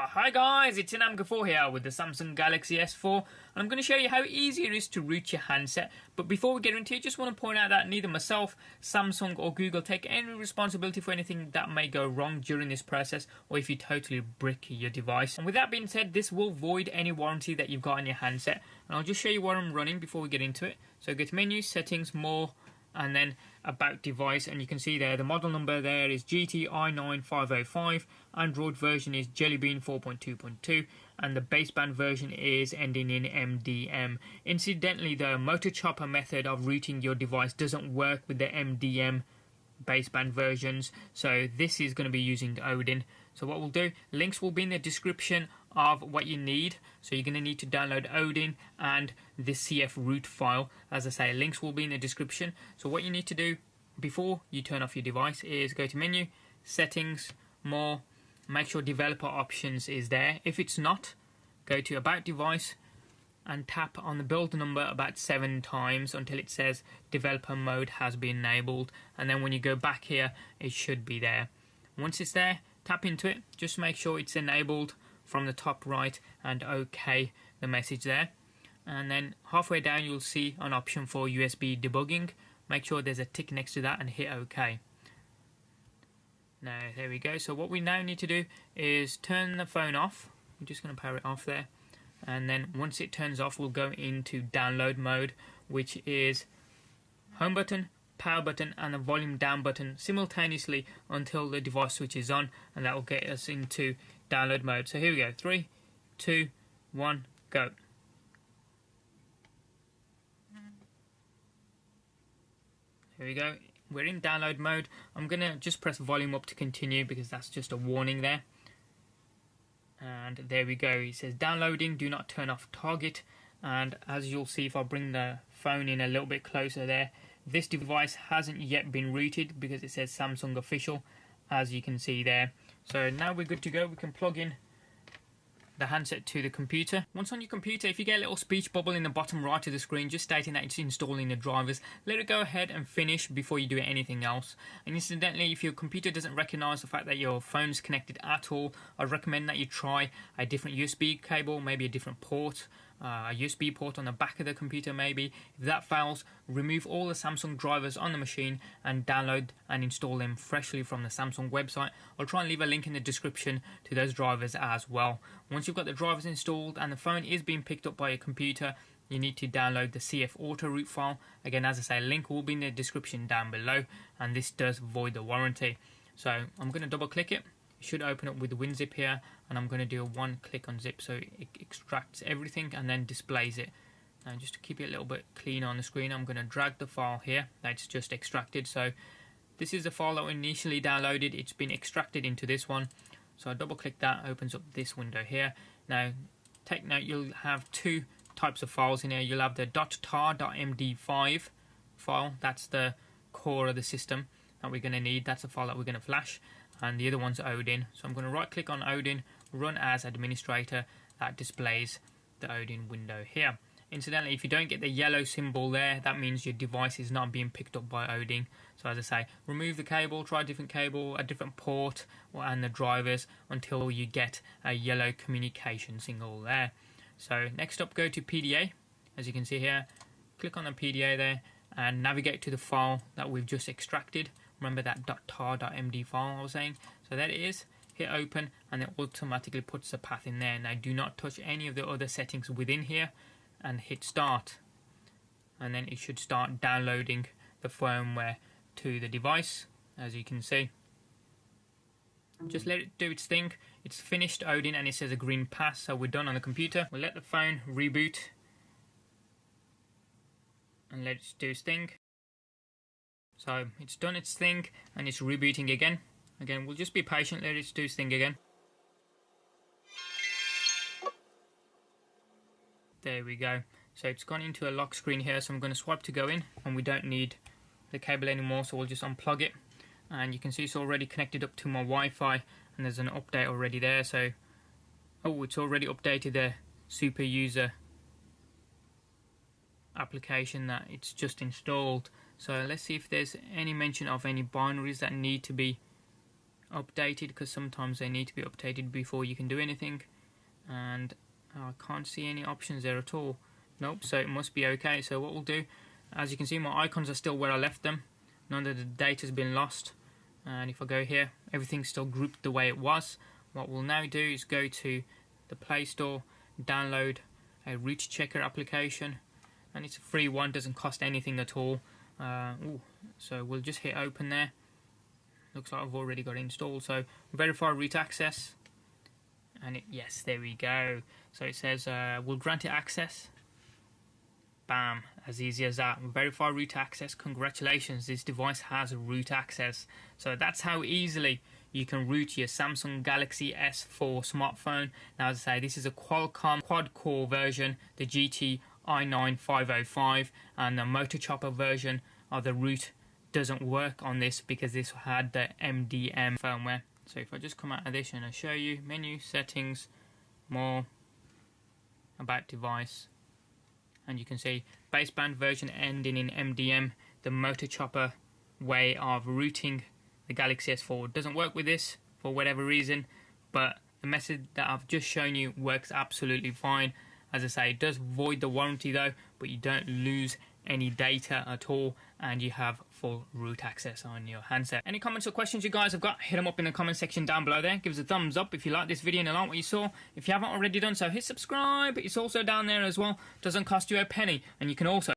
Hi guys, it's Inam4 here with the Samsung Galaxy S4, and I'm going to show you how easy it is to root your handset. But before we get into it, I just want to point out that neither myself, Samsung or Google take any responsibility for anything that may go wrong during this process, or if you totally brick your device. And with that being said, this will void any warranty that you've got on your handset. And I'll just show you what I'm running before we get into it. So go to Menu, Settings, More, and then About Device, and you can see there the model number there is GTI9505, Android version is Jelly Bean 4.2.2, and the baseband version is ending in MDM. Incidentally, the motor chopper method of rooting your device doesn't work with the MDM baseband versions, so this is going to be using Odin. So what we'll do, links will be in the description of what you need. So you're going to need to download Odin and the CF root file. As I say, links will be in the description. So what you need to do before you turn off your device is go to Menu, Settings, More, make sure Developer Options is there. If it's not, go to About Device and tap on the build number about 7 times until it says Developer Mode has been enabled, and then when you go back here it should be there. Once it's there, tap into it, just make sure it's enabled from the top right and OK the message there, and then halfway down you'll see an option for USB debugging. Make sure there's a tick next to that and hit OK. Now there we go. So what we now need to do is turn the phone off. I'm just going to power it off there, and then once it turns off we'll go into download mode, which is home button, power button and the volume down button simultaneously until the device switches on, and that will get us into download mode. So here we go, 3, 2, 1, go. Here we go, we're in download mode. I'm gonna just press volume up to continue because that's just a warning there. And there we go, it says downloading, do not turn off target. And as you'll see, if I bring the phone in a little bit closer there, this device hasn't yet been rooted because it says Samsung official, as you can see there. So now we're good to go. We can plug in the handset to the computer. Once on your computer, if you get a little speech bubble in the bottom right of the screen just stating that it's installing the drivers, let it go ahead and finish before you do anything else. And incidentally, if your computer doesn't recognize the fact that your phone's connected at all, I'd recommend that you try a different USB cable, maybe a different port, a USB port on the back of the computer maybe. If that fails, remove all the Samsung drivers on the machine and download and install them freshly from the Samsung website. I'll try and leave a link in the description to those drivers as well. Once you've got the drivers installed and the phone is being picked up by your computer, you need to download the CF auto root file. Again, as I say, link will be in the description down below, and this does void the warranty. So I'm going to double click it. Should open up with the WinZip here, and I'm going to do a 1 click on zip so it extracts everything and then displays it. And just to keep it a little bit cleaner on the screen, I'm going to drag the file here that's just extracted. So this is the file that we initially downloaded. It's been extracted into this one, so I double click that, opens up this window here. Now take note, you'll have 2 types of files in here. You'll have the .tar.md5 file, that's the core of the system that we're going to need, that's the file that we're going to flash. And the other one's Odin. So I'm going to right click on Odin, run as administrator. That displays the Odin window here. Incidentally, if you don't get the yellow symbol there, that means your device is not being picked up by Odin. So as I say, remove the cable, try a different cable, a different port, and the drivers until you get a yellow communication signal there. So next up, go to PDA. As you can see here, click on the PDA there and navigate to the file that we've just extracted. Remember that .tar.md file I was saying? So there it is. Hit open and it automatically puts the path in there. Now do not touch any of the other settings within here and hit start. And then it should start downloading the firmware to the device, as you can see. Just let it do its thing. It's finished Odin and it says a green pass, so we're done on the computer. We'll let the phone reboot and let it do its thing. So it's done its thing and it's rebooting again. Again, we'll just be patient, let it do its thing again. There we go. So it's gone into a lock screen here, so I'm going to swipe to go in, and we don't need the cable anymore, so we'll just unplug it. And you can see it's already connected up to my Wi-Fi, and there's an update already there. So, oh, it's already updated the super user application that it's just installed. So let's see if there's any mention of any binaries that need to be updated, because sometimes they need to be updated before you can do anything. And I can't see any options there at all. Nope, so it must be okay. So what we'll do, as you can see, my icons are still where I left them. None of the data has been lost. And if I go here, everything's still grouped the way it was. What we'll now do is go to the Play Store, download a root checker application, and it's a free one, doesn't cost anything at all. So we'll just hit open there. Looks like I've already got it installed. So verify root access, and yes, there we go. So it says we'll grant it access. Bam, as easy as that. Verify root access. Congratulations, this device has root access. So that's how easily you can root your Samsung Galaxy S4 smartphone. Now, as I say, this is a Qualcomm quad-core version, the GT i9 and the Motor Chopper version of the root doesn't work on this because this had the MDM firmware. So if I just come out of this and I show you, menu, settings, more, about device, and you can see baseband version ending in MDM. The Motor Chopper way of rooting the Galaxy S4 doesn't work with this for whatever reason, but the method that I've just shown you works absolutely fine. As I say, it does void the warranty though, but you don't lose any data at all, and you have full root access on your handset. Any comments or questions you guys have got, hit them up in the comment section down below there. Give us a thumbs up if you like this video and you like what you saw. If you haven't already done so, hit subscribe. It's also down there as well. Doesn't cost you a penny, and you can also